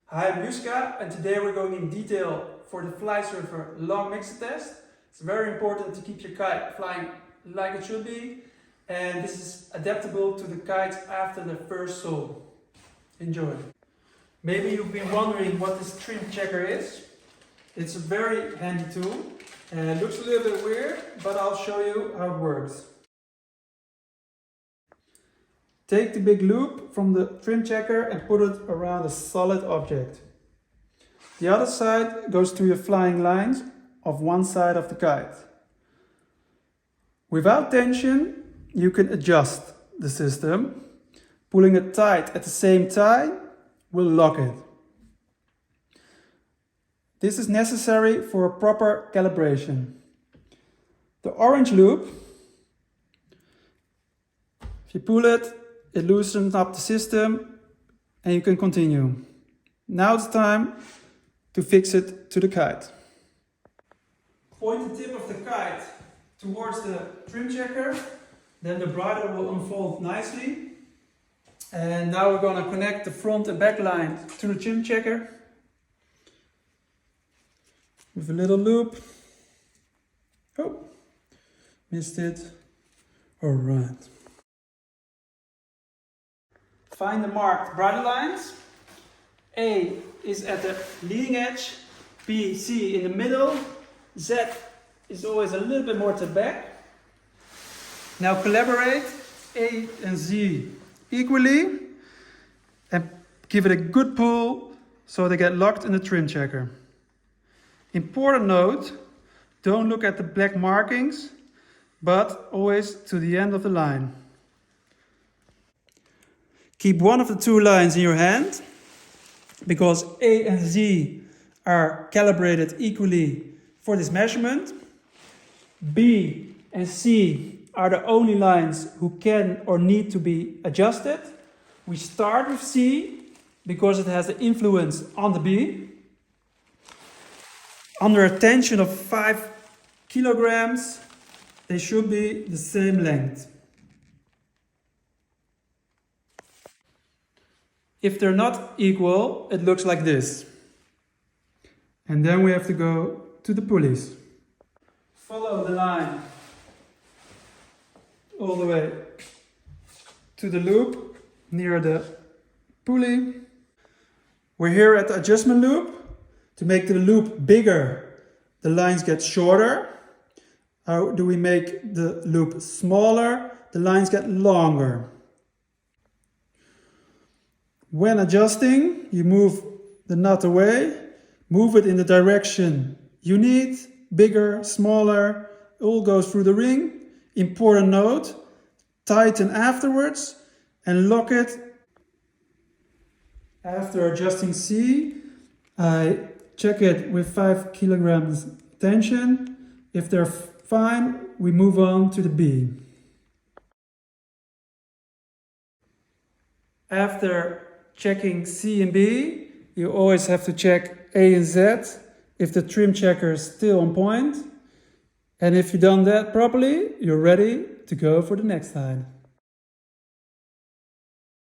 Hi, I'm Yuska, and today we're going in detail for the FLYSURFER long mixer test. It's very important to keep your kite flying like it should be, and this is adaptable to the kites after the first sol. Enjoy! Maybe you've been wondering what this trim checker is. It's a very handy tool. It looks a little bit weird, but I'll show you how it works. Take the big loop from the trim checker and put it around a solid object. The other side goes to your flying lines of one side of the kite. Without tension, you can adjust the system. Pulling it tight at the same time will lock it. This is necessary for a proper calibration. The orange loop, if you pull it, it loosens up the system and you can continue. Now it's time to fix it to the kite. Point the tip of the kite towards the trim checker, then the bridle will unfold nicely. And now we're going to connect the front and back line to the trim checker with a little loop. Oh, missed it. All right. Find the marked bridle lines. A is at the leading edge, B, C in the middle, Z is always a little bit more to the back. Now collaborate A and Z equally and give it a good pull so they get locked in the trim checker. Important note, don't look at the black markings, but always to the end of the line. Keep one of the two lines in your hand, because A and Z are calibrated equally for this measurement. B and C are the only lines who can or need to be adjusted. We start with C because it has the influence on the B. Under a tension of 5 kilograms, they should be the same length. If they're not equal, it looks like this. And then we have to go to the pulleys. Follow the line all the way to the loop near the pulley. We're here at the adjustment loop. To make the loop bigger, the lines get shorter. How do we make the loop smaller? The lines get longer. When adjusting, you move the nut away, move it in the direction you need, bigger, smaller, all goes through the ring. Important note, tighten afterwards and lock it. After adjusting C, I check it with 5 kilograms tension. If they're fine, we move on to the B. After checking C and B, you always have to check A and Z if the trim checker is still on point. And if you've done that properly, you're ready to go for the next line.